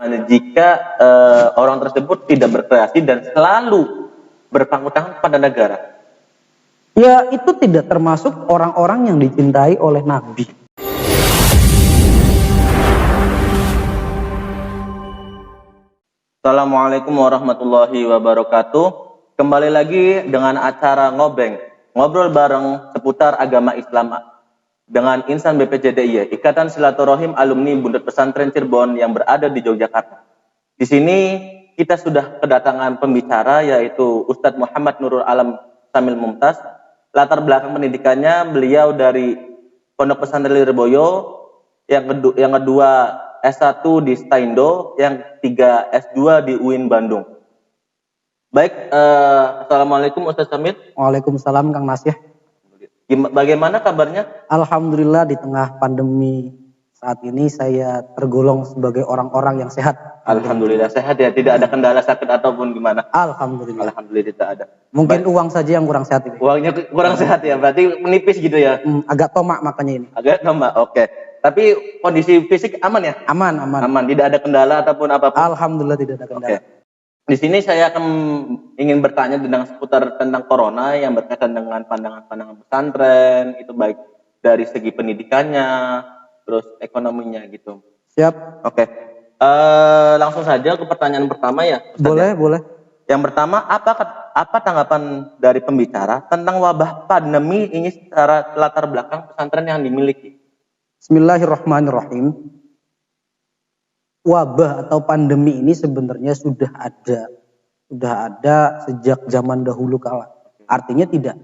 jika orang tersebut tidak berkreasi dan selalu berpangku tangan pada negara? Ya, itu tidak termasuk orang-orang yang dicintai oleh Nabi. Assalamualaikum warahmatullahi wabarakatuh. Kembali lagi dengan acara Ngobeng, ngobrol bareng seputar agama Islam dengan Insan BPJDIY, Ikatan Silaturahim Alumni Bundut Pesantren Cirebon yang berada di Yogyakarta. Di sini kita sudah kedatangan pembicara yaitu Ustadz Muhammad Nurul Alam Samil Mumtaz. Latar belakang pendidikannya beliau dari Pondok Pesantren Lirboyo, yang kedua S1 di Staindo, yang ketiga S2 di UIN Bandung. Baik, Assalamualaikum Ustadz Samil. Waalaikumsalam Kang Nasih. Bagaimana kabarnya? Alhamdulillah di tengah pandemi saat ini saya tergolong sebagai orang-orang yang sehat. Alhamdulillah sehat ya, tidak ada kendala sakit ataupun gimana? Alhamdulillah. Alhamdulillah tidak ada. Mungkin uang saja yang kurang sehat ini. Uangnya kurang sehat ya, berarti menipis gitu ya? Agak tomak makanya ini. Agak tomak, oke. Tapi kondisi fisik aman ya? Aman. Aman, tidak ada kendala ataupun apapun? Alhamdulillah tidak ada kendala. Oke. Di sini saya akan ingin bertanya tentang corona yang berkaitan dengan pandangan-pandangan pesantren, itu baik dari segi pendidikannya, terus ekonominya gitu. Siap. Oke. Langsung saja ke pertanyaan pertama ya. Ustaz. Boleh. Yang pertama, apa tanggapan dari pembicara tentang wabah pandemi ini secara latar belakang pesantren yang dimiliki? Bismillahirrahmanirrahim. Wabah atau pandemi ini sebenarnya sudah ada sejak zaman dahulu kala. Artinya tidak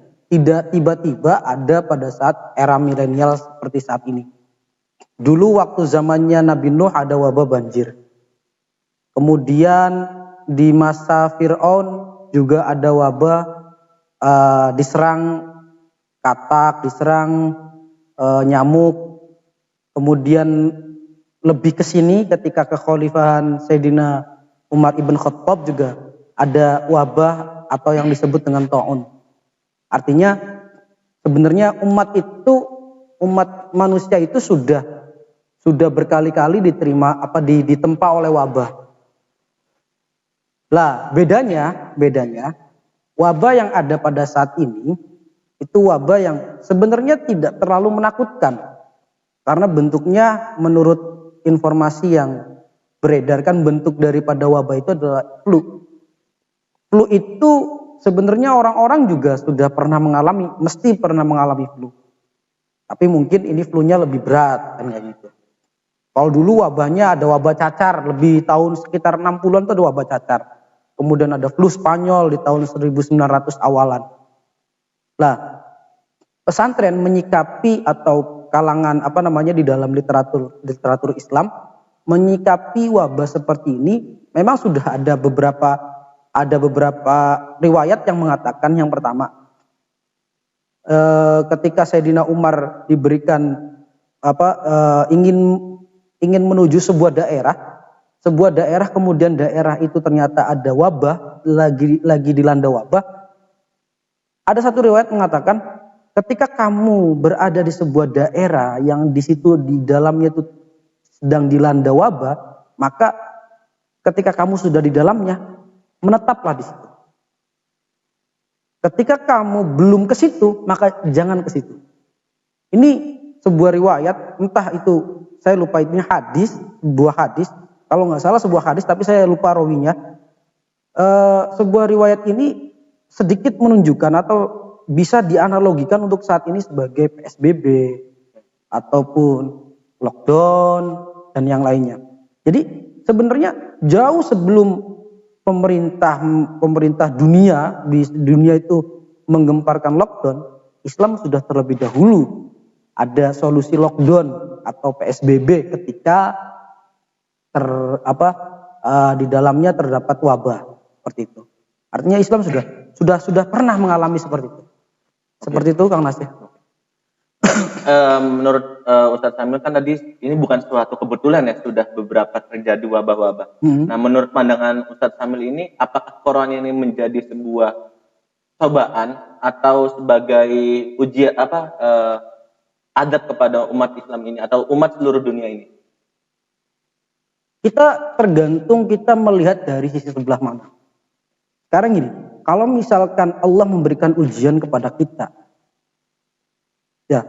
tiba-tiba ada pada saat era milenial seperti saat ini. Dulu waktu zamannya Nabi Nuh ada wabah banjir. Kemudian di masa Fir'aun juga ada wabah, diserang katak, diserang nyamuk. Kemudian lebih ke sini ketika kekhalifahan Sayyidina Umar ibn Khattab juga ada wabah atau yang disebut dengan ta'un. Artinya sebenarnya umat manusia itu sudah berkali-kali ditempa oleh wabah. Lah, bedanya wabah yang ada pada saat ini itu wabah yang sebenarnya tidak terlalu menakutkan. Karena bentuknya menurut informasi yang beredar kan bentuk daripada wabah itu adalah flu. Flu itu sebenarnya orang-orang juga mesti pernah mengalami flu. Tapi mungkin ini flu-nya lebih berat kan kayak gitu. Kalau dulu wabahnya ada wabah cacar, lebih tahun sekitar 60-an itu ada wabah cacar. Kemudian ada flu Spanyol di tahun 1900 awalan. Lah, pesantren menyikapi atau kalangan di dalam literatur Islam menyikapi wabah seperti ini memang sudah ada beberapa riwayat yang mengatakan yang pertama ketika Sayyidina Umar diberikan ingin menuju sebuah daerah kemudian daerah itu ternyata ada wabah lagi dilanda wabah. Ada satu riwayat mengatakan ketika kamu berada di sebuah daerah yang di situ di dalamnya itu sedang dilanda wabah, maka ketika kamu sudah di dalamnya, menetaplah di situ. Ketika kamu belum ke situ, maka jangan ke situ. Ini sebuah riwayat, entah itu saya lupa itu sebuah hadis. Kalau nggak salah sebuah hadis, tapi saya lupa rawinya. Sebuah riwayat ini sedikit menunjukkan atau bisa dianalogikan untuk saat ini sebagai PSBB ataupun lockdown dan yang lainnya. Jadi sebenarnya jauh sebelum pemerintah dunia itu menggemparkan lockdown, Islam sudah terlebih dahulu ada solusi lockdown atau PSBB ketika di dalamnya terdapat wabah seperti itu. Artinya Islam sudah pernah mengalami seperti itu. Seperti itu Kang Nasih. Menurut Ustadz Samil kan tadi ini bukan suatu kebetulan ya, sudah beberapa terjadi wabah-wabah. Nah, menurut pandangan Ustadz Samil ini, apakah corona ini menjadi sebuah cobaan atau sebagai ujian adab kepada umat Islam ini atau umat seluruh dunia ini? Kita tergantung kita melihat dari sisi sebelah mana. Sekarang gini, kalau misalkan Allah memberikan ujian kepada kita, ya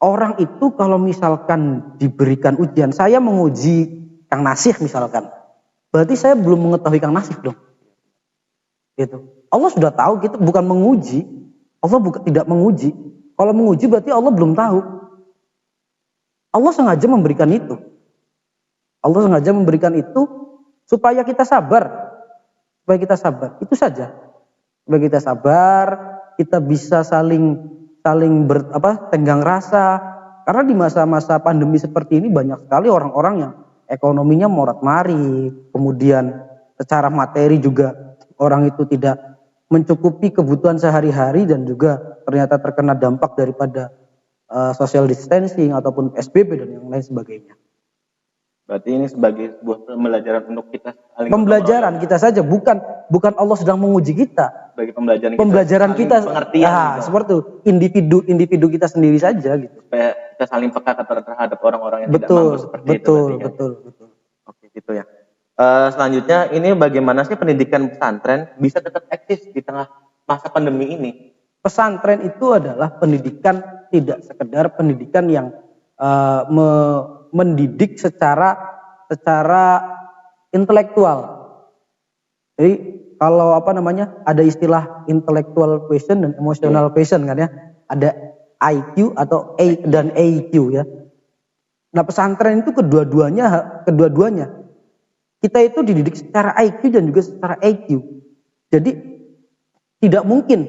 orang itu kalau misalkan diberikan ujian, saya menguji Kang Nasih misalkan, berarti saya belum mengetahui Kang Nasih dong. Gitu. Allah sudah tahu, kita bukan menguji. Allah tidak menguji. Kalau menguji berarti Allah belum tahu. Allah sengaja memberikan itu. Allah sengaja memberikan itu supaya kita sabar. Supaya kita sabar. Itu saja. Supaya kita sabar, kita bisa saling tenggang rasa. Karena di masa-masa pandemi seperti ini banyak sekali orang-orang yang ekonominya morat-marit, kemudian secara materi juga orang itu tidak mencukupi kebutuhan sehari-hari dan juga ternyata terkena dampak daripada social distancing ataupun PSBB dan yang lain sebagainya. Berarti ini sebagai sebuah pembelajaran untuk kita saling pembelajaran kita saja, bukan Allah sedang menguji kita. Sebagai pembelajaran kita pengertian gitu. Seperti itu, individu kita sendiri saja gitu. Supaya kita saling peka terhadap orang-orang yang tidak mampu seperti itu. Betul. Oke, gitu ya. Selanjutnya ini bagaimana sih pendidikan pesantren bisa tetap eksis di tengah masa pandemi ini? Pesantren itu adalah pendidikan, tidak sekedar pendidikan yang mendidik secara intelektual. Jadi kalau ada istilah intellectual quotient dan emotional quotient kan ya. Ada IQ atau A dan AQ ya. Nah, pesantren itu kedua-duanya kita itu dididik secara IQ dan juga secara AQ. Jadi tidak mungkin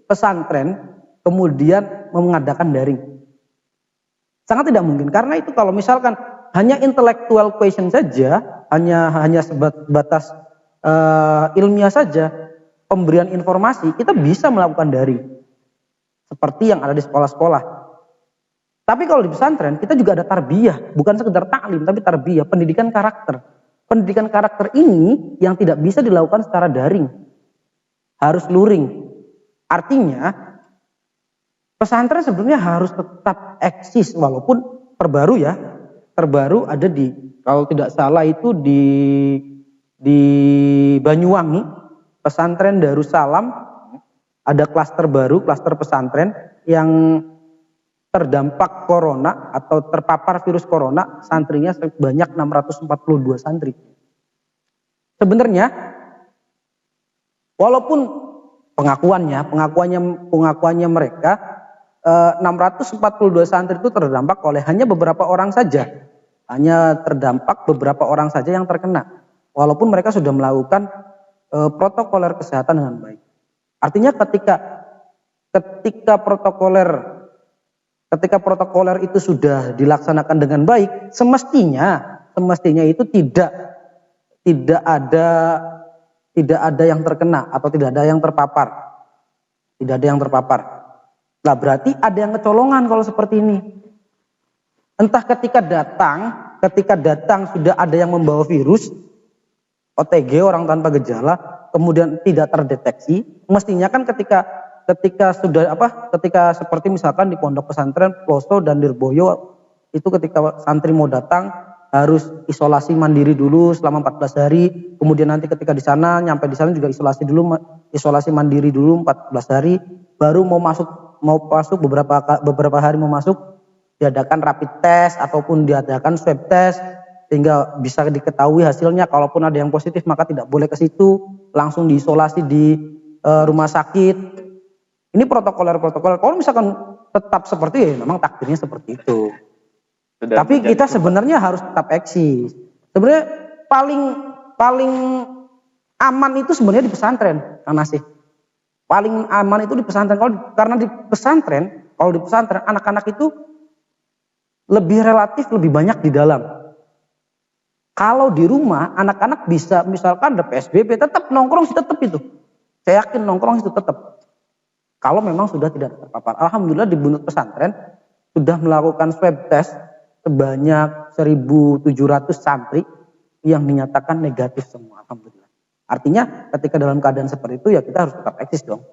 pesantren kemudian mengadakan daring. Sangat tidak mungkin, karena itu kalau misalkan hanya intellectual question saja, hanya sebatas ilmiah saja, pemberian informasi, kita bisa melakukan daring. Seperti yang ada di sekolah-sekolah. Tapi kalau di pesantren, kita juga ada tarbiyah, bukan sekedar taklim, tapi tarbiyah, pendidikan karakter. Pendidikan karakter ini yang tidak bisa dilakukan secara daring. Harus luring. Artinya, pesantren sebenarnya harus tetap eksis walaupun terbaru ada di, kalau tidak salah itu di Banyuwangi, pesantren Darussalam, ada klaster baru, klaster pesantren yang terdampak corona atau terpapar virus corona, santrinya sebanyak 642 santri. Sebenarnya walaupun pengakuannya mereka 642 santri itu terdampak oleh hanya beberapa orang saja. Hanya terdampak beberapa orang saja yang terkena. Walaupun mereka sudah melakukan protokoler kesehatan dengan baik. Artinya ketika protokoler itu sudah dilaksanakan dengan baik, semestinya itu tidak ada yang terkena atau tidak ada yang terpapar. Tidak ada yang terpapar. Nah, berarti ada yang kecolongan kalau seperti ini. Entah ketika datang sudah ada yang membawa virus, OTG, orang tanpa gejala, kemudian tidak terdeteksi. Mestinya kan ketika seperti misalkan di pondok pesantren Ploso dan Lirboyo, itu ketika santri mau datang harus isolasi mandiri dulu selama 14 hari, kemudian nanti ketika nyampe di sana juga isolasi mandiri dulu 14 hari, baru mau masuk beberapa hari mau masuk, diadakan rapid test ataupun diadakan swab test sehingga bisa diketahui hasilnya. Kalaupun ada yang positif maka tidak boleh ke situ, langsung diisolasi di rumah sakit. Ini protokoler. Kalau misalkan tetap seperti memang takdirnya seperti itu. Tapi kita sebenarnya harus tetap eksis. Sebenarnya paling aman itu sebenarnya di pesantren, Kang Nasih. Paling aman itu di pesantren. Karena di pesantren anak-anak itu relatif lebih banyak di dalam. Kalau di rumah anak-anak bisa, misalkan ada PSBB, tetap nongkrong itu. Saya yakin nongkrong itu tetap. Kalau memang sudah tidak terpapar. Alhamdulillah di Bunut Pesantren sudah melakukan swab test sebanyak 1.700 santri yang dinyatakan negatif semua. Alhamdulillah. Artinya ketika dalam keadaan seperti itu ya kita harus tetap eksis dong.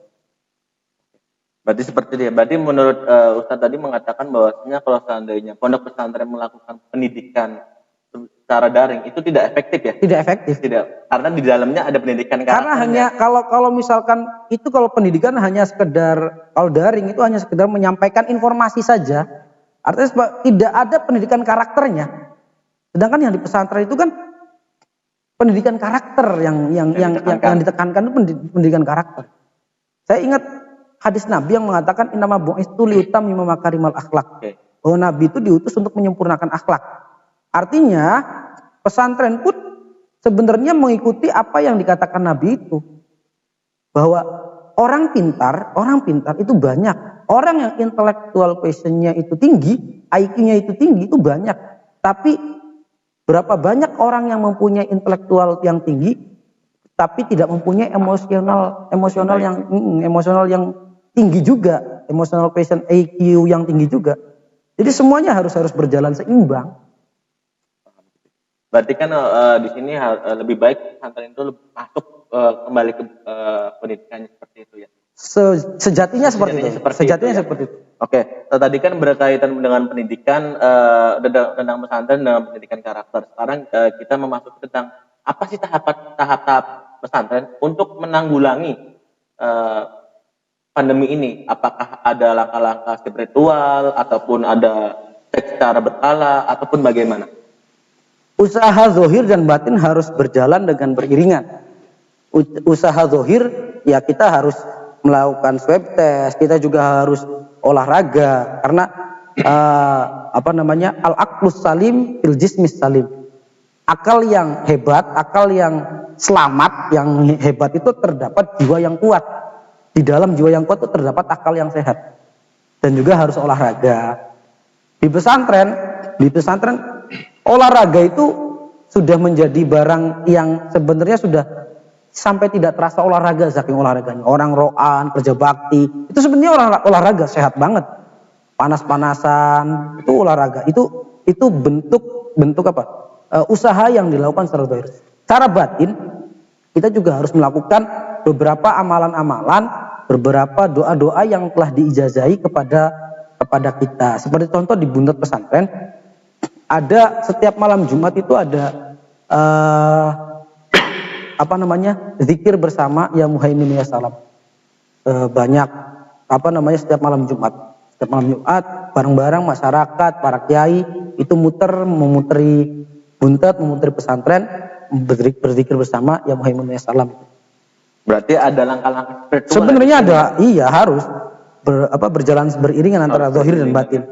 Berarti seperti itu ya. Berarti menurut Ustadz tadi mengatakan bahwasanya kalau seandainya pondok pesantren melakukan pendidikan secara daring itu tidak efektif ya? Tidak efektif. Tidak, karena di dalamnya ada pendidikan karakternya. Karena hanya kalau misalkan itu, kalau pendidikan hanya sekedar, kalau daring itu hanya sekedar menyampaikan informasi saja, artinya tidak ada pendidikan karakternya. Sedangkan yang di pesantren itu kan pendidikan karakter yang ditekankan itu pendidikan karakter. Saya ingat hadis Nabi yang mengatakan innama bu'istu liutammima makarimal akhlak. Bahwa Nabi itu diutus untuk menyempurnakan akhlak. Artinya pesantren pun sebenarnya mengikuti apa yang dikatakan Nabi itu. Bahwa orang pintar itu banyak. Orang yang intellectual quotient-nya itu tinggi, IQ-nya itu tinggi itu banyak. Tapi berapa banyak orang yang mempunyai intelektual yang tinggi tapi tidak mempunyai emosional yang tinggi juga, emotional quotient IQ yang tinggi juga. Jadi semuanya harus berjalan seimbang. Berarti kan di sini lebih baik pesantren itu masuk kembali ke pendidikannya seperti itu ya. Sejatinya seperti itu. Oke, tadi kan berkaitan dengan pendidikan tentang pesantren dengan pendidikan karakter. Sekarang kita memasuki tentang apa sih tahap-tahap pesantren untuk menanggulangi pandemi ini. Apakah ada langkah-langkah spiritual ataupun ada secara berkala ataupun bagaimana? Usaha zahir dan batin harus berjalan dengan beriringan. Usaha zahir ya kita harus melakukan swab test, kita juga harus olahraga karena al-aqlus salim fil jismis salim. Akal yang hebat, akal yang selamat, yang hebat itu terdapat jiwa yang kuat. Di dalam jiwa yang kuat itu terdapat akal yang sehat. Dan juga harus olahraga. Di pesantren olahraga itu sudah menjadi barang yang sebenarnya sudah sampai tidak terasa olahraga saking olahraganya. Orang ro'an, kerja bakti, itu sebenarnya olahraga sehat banget. Panas-panasan, itu olahraga. Itu bentuk apa? Usaha yang dilakukan secara zahir. Secara batin kita juga harus melakukan beberapa amalan-amalan, beberapa doa-doa yang telah diijazahi kepada kita. Seperti contoh di Buntet Pesantren, ada setiap malam Jumat itu ada zikir bersama ya Muhaimin ya Salam. Banyak setiap malam Jumat. Setiap malam Jumat bareng-bareng masyarakat, para kiai itu memuteri Buntet, memuteri pesantren, berzikir bersama ya Muhaimin ya Salam. Berarti ada langkah-langkah spiritual. Sebenarnya ada, iya harus berjalan beriringan antara zahir dan batin.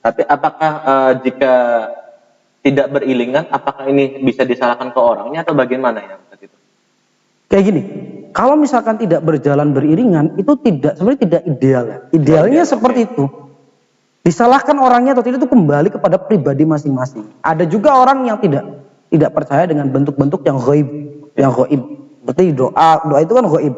Tapi apakah jika tidak beriringan, apakah ini bisa disalahkan ke orangnya atau bagaimana ya? Kayak gini, kalau misalkan tidak berjalan beriringan itu sebenarnya tidak ideal. Idealnya seperti itu. Disalahkan orangnya atau tidak itu kembali kepada pribadi masing-masing. Ada juga orang yang tidak percaya dengan bentuk-bentuk yang ghaib, Berarti doa itu kan ghaib.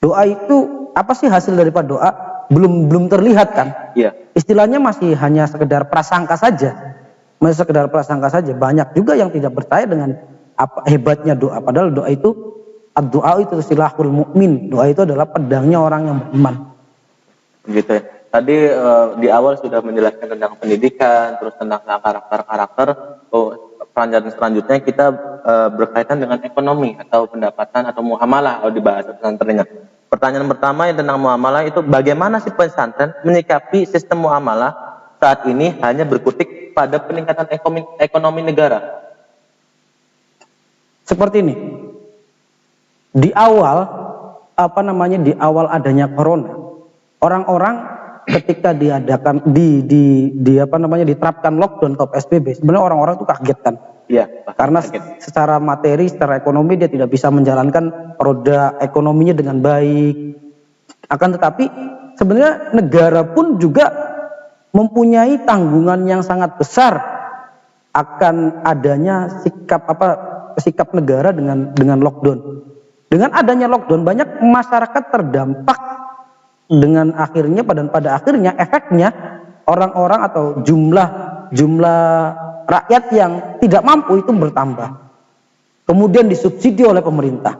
Doa itu apa sih hasil daripada doa? Belum terlihat kan? Iya. Istilahnya masih hanya sekedar prasangka saja. Banyak juga yang tidak percaya dengan apa hebatnya doa. Padahal doa itu ad-doa itu silahul mukmin. Doa itu adalah pedangnya orang yang beriman. Begitu ya. Tadi di awal sudah menjelaskan tentang pendidikan, terus tentang karakter. Pelajaran selanjutnya kita berkaitan dengan ekonomi atau pendapatan atau muamalah kalau di bahasa pesantrennya. Pertanyaan pertama yang tentang muamalah itu bagaimana sih pesantren menyikapi sistem muamalah saat ini hanya berkutik pada peningkatan ekonomi negara? Seperti ini. Di awal adanya corona, orang-orang ketika diterapkan lockdown atau PSBB, sebenarnya orang-orang itu kaget kan? Iya. Karena secara materi, secara ekonomi dia tidak bisa menjalankan roda ekonominya dengan baik. Akan tetapi sebenarnya negara pun juga mempunyai tanggungan yang sangat besar akan adanya sikap negara dengan lockdown. Dengan adanya lockdown banyak masyarakat terdampak dengan akhirnya pada akhirnya efeknya orang-orang atau jumlah rakyat yang tidak mampu itu bertambah. Kemudian disubsidi oleh pemerintah.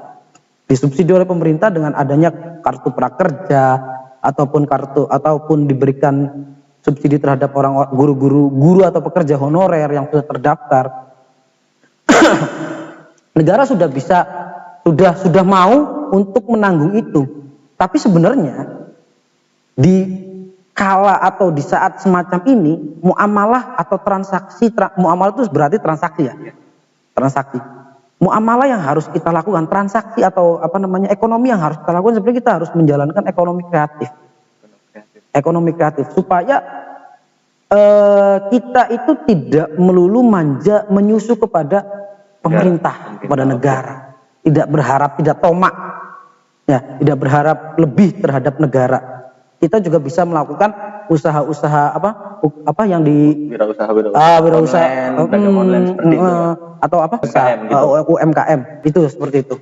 Dengan adanya kartu prakerja ataupun diberikan subsidi terhadap guru atau pekerja honorer yang sudah terdaftar. negara sudah bisa, sudah mau untuk menanggung itu. Tapi sebenarnya di kala atau di saat semacam ini, muamalah atau transaksi, muamalah itu berarti transaksi ya, transaksi. Muamalah yang harus kita lakukan, transaksi atau ekonomi yang harus kita lakukan, sebenarnya kita harus menjalankan ekonomi kreatif. Ekonomi kreatif supaya kita itu tidak melulu manja menyusu kepada pemerintah, kepada negara. Tidak berharap, tidak tomak, ya, tidak berharap lebih terhadap negara. Kita juga bisa melakukan usaha-usaha apa yang di wirausaha online seperti itu, atau UMKM, gitu. UMKM itu seperti itu.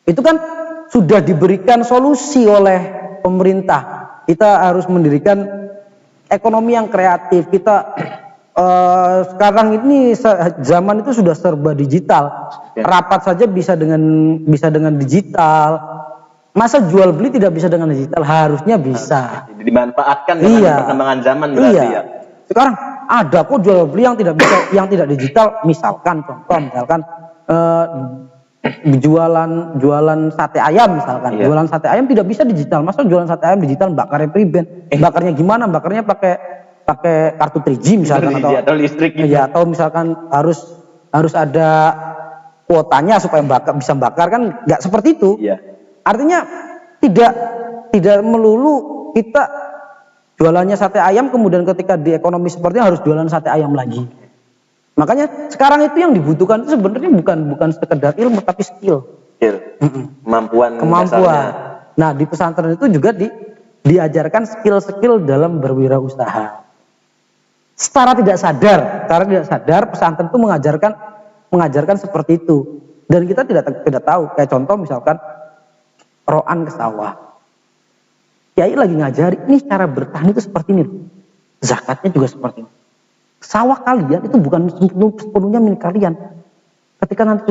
Itu kan sudah diberikan solusi oleh pemerintah. Kita harus mendirikan ekonomi yang kreatif. Kita sekarang ini zaman itu sudah serba digital. Rapat saja bisa dengan digital. Masa jual beli tidak bisa dengan digital? Harusnya bisa. Dimanfaatkan dengan perkembangan zaman berarti ya. Sekarang ada kok jual beli yang tidak bisa, yang tidak digital. Misalkan jualan sate ayam misalkan. Jualan sate ayam tidak bisa digital. Masa jualan sate ayam digital, bakarnya priben? Bakarnya gimana? Bakarnya pakai kartu 3G misalkan, atau listrik gitu. Ya, atau misalkan harus ada kuotanya supaya bisa bakar, kan nggak seperti itu. Iya. Artinya tidak melulu kita jualannya sate ayam, kemudian ketika di ekonomi sepertinya harus jualan sate ayam lagi. Makanya sekarang itu yang dibutuhkan itu sebenarnya bukan sekedar ilmu, tapi skill. Kemampuan. Dasarnya. Nah, di pesantren itu juga diajarkan skill-skill dalam berwirausaha. Secara tidak sadar pesantren itu mengajarkan seperti itu. Dan kita tidak tahu. Kayak contoh misalkan roan ke sawah. Kiai lagi ngajari, ini cara bertahan itu seperti ini. Zakatnya juga seperti ini. Sawah kalian itu bukan sepenuhnya milik kalian. Ketika nanti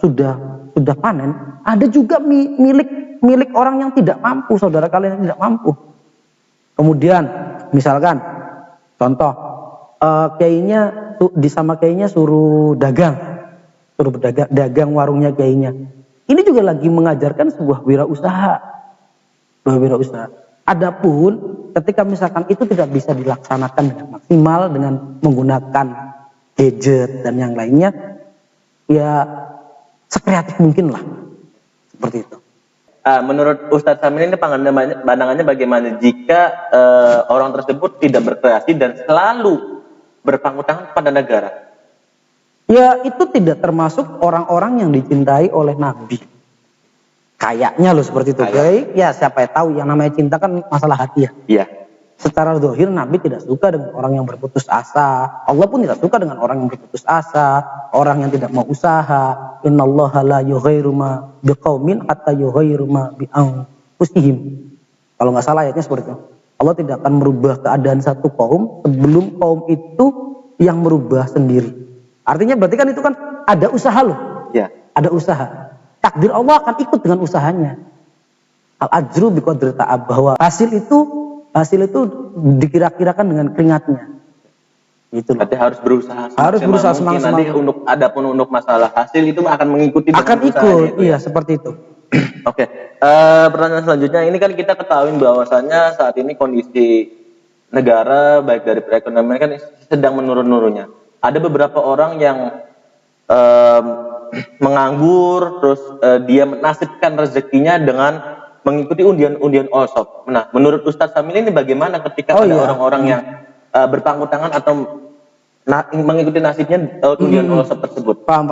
sudah panen, ada juga milik orang yang tidak mampu, saudara kalian yang tidak mampu. Kemudian misalkan contoh, kiainya suruh dagang warungnya kiainya. Ini juga lagi mengajarkan sebuah wirausaha. Adapun ketika misalkan itu tidak bisa dilaksanakan dengan maksimal dengan menggunakan gadget dan yang lainnya, ya sekreatif mungkin lah. Seperti itu. Menurut Ustadz Samil ini pandangannya bagaimana jika orang tersebut tidak berkreasi dan selalu berpangku tangan pada negara? Ya, itu tidak termasuk orang-orang yang dicintai oleh Nabi. Kayaknya loh seperti itu. Ya siapa yang tahu, yang namanya cinta kan masalah hati ya. Iya. Secara zahir Nabi tidak suka dengan orang yang berputus asa. Allah pun tidak suka dengan orang yang berputus asa, orang yang tidak mau usaha. Innallaha la yughayyiru ma biqaumin hatta yughayyiru ma bi anfusihim. Kalau nggak salah ayatnya seperti itu. Allah tidak akan merubah keadaan satu kaum sebelum kaum itu yang merubah sendiri. Artinya berarti kan itu kan ada usaha loh. Ya. Ada usaha. Takdir Allah akan ikut dengan usahanya. Al-ajru biqadri ta'ab, bahwa hasil itu dikira-kirakan dengan keringatnya. Gitu loh. Berarti harus berusaha. Harus berusaha semaksimal. Nanti untuk masalah hasil itu akan mengikuti. Akan ikut, iya seperti itu. Oke. Pertanyaan selanjutnya, ini kan kita ketahui bahwasannya saat ini kondisi negara baik dari perekonomian kan sedang menurun-nurunnya. Ada beberapa orang yang menganggur, terus dia menasibkan rezekinya dengan mengikuti undian Allshop. Nah, menurut Ustadz Samil ini bagaimana ketika ada orang-orang yang berpangku tangan atau mengikuti nasibnya undian Allshop tersebut? Paham.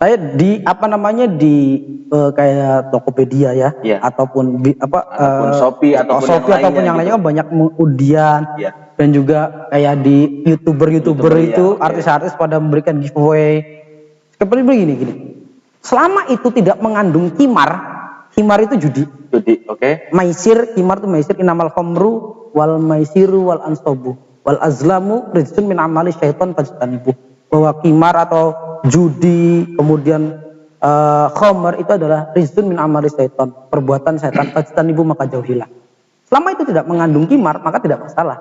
Saya di kayak Tokopedia ya, ataupun Shopee ataupun yang lainnya kan banyak undian. Ya. Dan juga kayak di YouTuber itu artis-artis pada memberikan giveaway. Seperti begini. Selama itu tidak mengandung kimar itu judi. Oke. Kimar itu maisir, inamal khamru wal maisiru wal ansobu wal azlamu rizqun min amali syaitan fajtanibuh. Bahwa kimar atau judi, kemudian khamr itu adalah rizqun min amali syaitan, perbuatan setan, fajtanibuh maka jauhilah. Selama itu tidak mengandung kimar maka tidak masalah.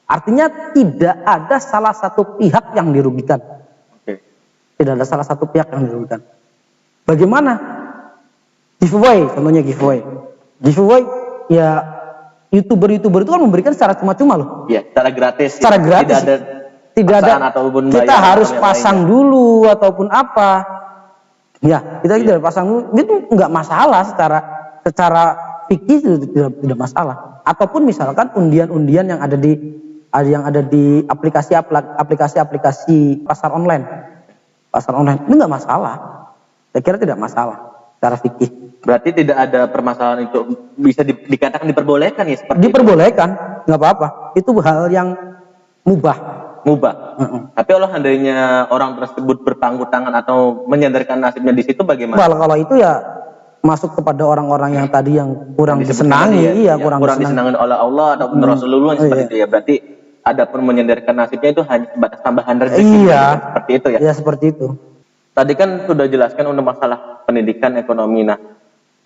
Artinya tidak ada salah satu pihak yang dirugikan. Tidak ada salah satu pihak yang dirugikan. Bagaimana? Giveaway, contohnya giveaway. Giveaway ya YouTuber-YouTuber itu kan memberikan secara cuma-cuma loh. Iya, secara gratis. Secara gratis. Tidak ada ataupun kita bayar harus pasang dulu ataupun apa. Ya, kita tidak pasang dulu. Itu enggak masalah secara fikih itu tidak masalah. Ataupun misalkan undian-undian yang ada di aplikasi pasar online. Pasar online itu enggak masalah. Saya kira tidak masalah secara fikih. Berarti tidak ada permasalahan itu bisa dikatakan diperbolehkan ya seperti diperbolehkan, nggak apa-apa. Itu hal yang mubah. Tapi kalau seandainya orang tersebut berpangku tangan atau menyandarkan nasibnya di situ bagaimana? Kalau itu ya masuk kepada orang-orang yang tadi yang kurang disenangi, kurang disenangi oleh Allah ataupun Rasulullah seperti itu ya. Berarti ada pun menyandarkan nasibnya itu hanya sebatas tambahan rezeki. Seperti itu ya. Iya, seperti itu. Tadi kan sudah jelaskan untuk masalah pendidikan ekonomi. Nah,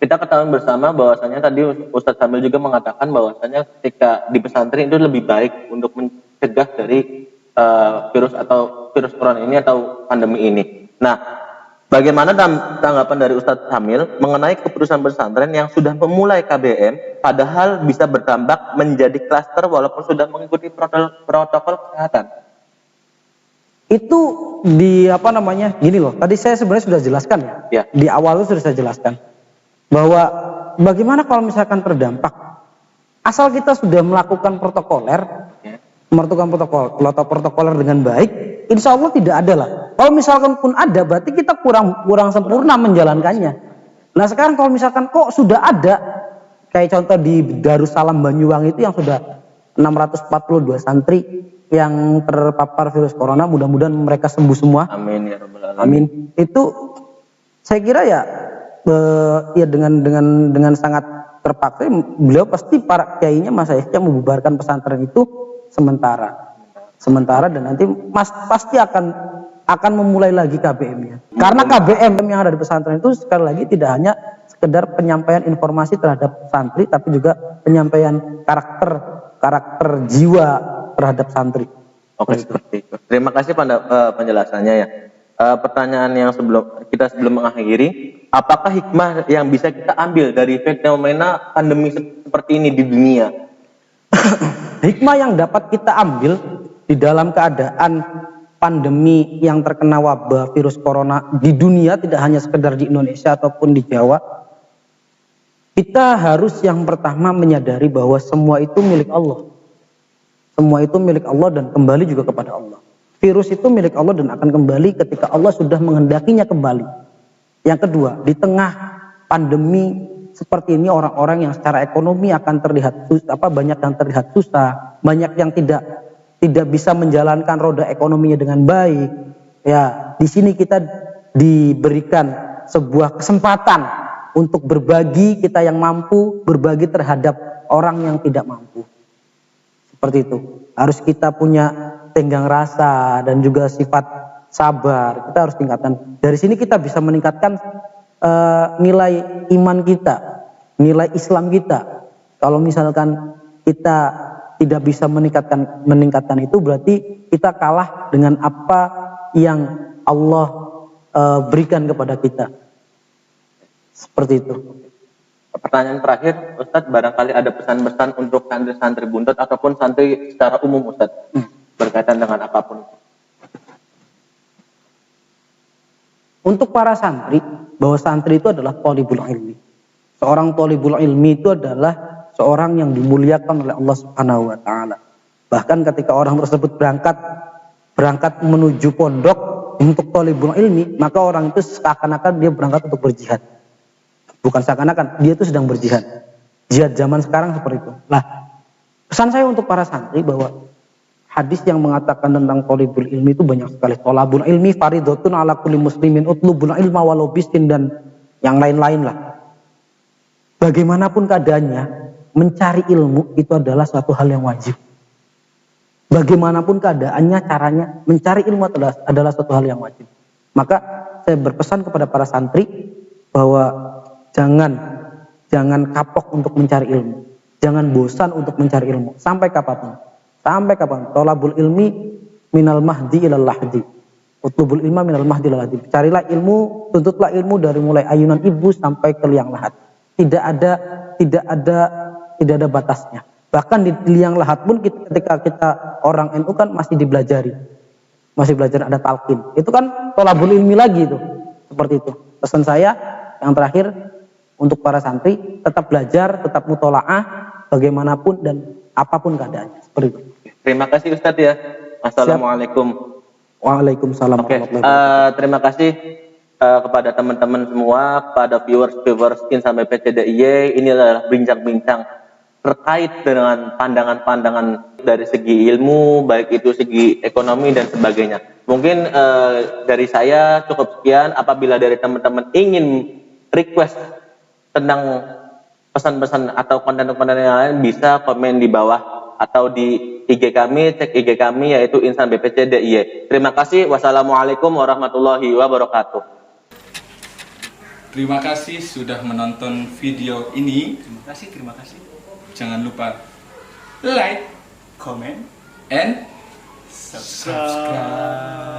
kita ketahui bersama bahwasanya tadi Ustadz Samil juga mengatakan bahwasanya ketika di pesantren itu lebih baik untuk mencegah dari virus corona ini atau pandemi ini. Nah, bagaimana tanggapan dari Ustadz Samil mengenai keputusan pesantren yang sudah memulai KBM padahal bisa berdampak menjadi klaster walaupun sudah mengikuti protokol kesehatan? Itu gini loh. Tadi saya sebenarnya sudah jelaskan ya. Di awal itu sudah saya jelaskan bahwa bagaimana kalau misalkan terdampak, asal kita sudah melakukan protokoler dengan baik, insya Allah tidak ada lah. Kalau misalkan pun ada, berarti kita kurang sempurna menjalankannya. Nah sekarang kalau misalkan kok sudah ada, kayak contoh di Darussalam Banyuwangi itu yang sudah 642 santri yang terpapar virus corona, mudah-mudahan mereka sembuh semua. Amin ya rabbal alamin. Amin. Itu saya kira ya dengan sangat terpaksa beliau pasti para kiainya yang membubarkan pesantren itu sementara dan nanti pasti akan memulai lagi KBM-nya. Karena KBM yang ada di pesantren itu sekali lagi tidak hanya sekedar penyampaian informasi terhadap santri, tapi juga penyampaian karakter jiwa terhadap santri. Oke, seperti itu. Terima kasih penjelasannya ya. Pertanyaan yang sebelum mengakhiri, apakah hikmah yang bisa kita ambil dari fenomena pandemi seperti ini di dunia? Hikmah yang dapat kita ambil di dalam keadaan pandemi yang terkena wabah virus corona di dunia, tidak hanya sekedar di Indonesia ataupun di Jawa, kita harus yang pertama menyadari bahwa semua itu milik Allah. Semua itu milik Allah dan kembali juga kepada Allah. Virus itu milik Allah dan akan kembali ketika Allah sudah menghendakinya kembali. Yang kedua, di tengah pandemi seperti ini, orang-orang yang secara ekonomi akan terlihat banyak yang terlihat susah, banyak yang tidak bisa menjalankan roda ekonominya dengan baik. Ya, di sini kita diberikan sebuah kesempatan untuk berbagi, kita yang mampu berbagi terhadap orang yang tidak mampu. Seperti itu. Harus kita punya tenggang rasa dan juga sifat sabar. Kita harus tingkatkan. Dari sini kita bisa meningkatkan nilai iman kita, nilai Islam kita. Kalau misalkan kita tidak bisa meningkatkan itu, berarti kita kalah dengan apa yang Allah berikan kepada kita. Seperti itu. Pertanyaan terakhir, Ustadz, barangkali ada pesan-pesan untuk santri-santri buntut ataupun santri secara umum, Ustadz, berkaitan dengan apapun. Untuk para santri, bahwa santri itu adalah thalibul ilmi. Seorang thalibul ilmi itu adalah seorang yang dimuliakan oleh Allah Subhanahu wa taala. Bahkan ketika orang tersebut berangkat menuju pondok untuk thalibul ilmi, maka orang itu seakan-akan dia berangkat untuk berjihad. Bukan seakan-akan, dia itu sedang berjihad. Jihad zaman sekarang seperti itu. Nah, pesan saya untuk para santri bahwa hadis yang mengatakan tentang thalibul ilmi itu banyak sekali. Thalabul ilmi faridhatun ala kulli muslimin utlubul ilma walau bistin dan yang lain-lain lah. Bagaimanapun keadaannya, mencari ilmu itu adalah suatu hal yang wajib. Bagaimanapun keadaannya, caranya mencari ilmu adalah suatu hal yang wajib. Maka saya berpesan kepada para santri bahwa jangan kapok untuk mencari ilmu. Jangan bosan untuk mencari ilmu. Sampai kapanpun. Sampai kapan? Thalabul ilmi minal mahdi ilal lahdi. Utlubul ilma minal mahdi ilal lahdi. Carilah ilmu, tuntutlah ilmu dari mulai ayunan ibu sampai ke liang lahat. Tidak ada batasnya. Bahkan di liang lahat pun ketika kita orang NU kan masih dibelajari. Masih belajar ada talqin. Itu kan tolabul ilmi lagi itu. Seperti itu. Pesan saya yang terakhir untuk para santri, tetap belajar, tetap mutolaah bagaimanapun dan apapun keadaannya. Seperti itu. Terima kasih Ustadz ya. Assalamualaikum. Waalaikumsalam. Oke, terima kasih kepada teman-teman semua, kepada viewers Insan BPCDIY. Ini adalah bincang-bincang terkait dengan pandangan-pandangan dari segi ilmu, baik itu segi ekonomi dan sebagainya. Mungkin dari saya cukup sekian. Apabila dari teman-teman ingin request tentang pesan-pesan atau konten-konten yang lain, bisa komen di bawah atau di IG kami, cek IG kami yaitu Insan BPCDIY. Terima kasih. Wassalamualaikum warahmatullahi wabarakatuh. Terima kasih sudah menonton video ini. Terima kasih. Jangan lupa like, comment, and subscribe.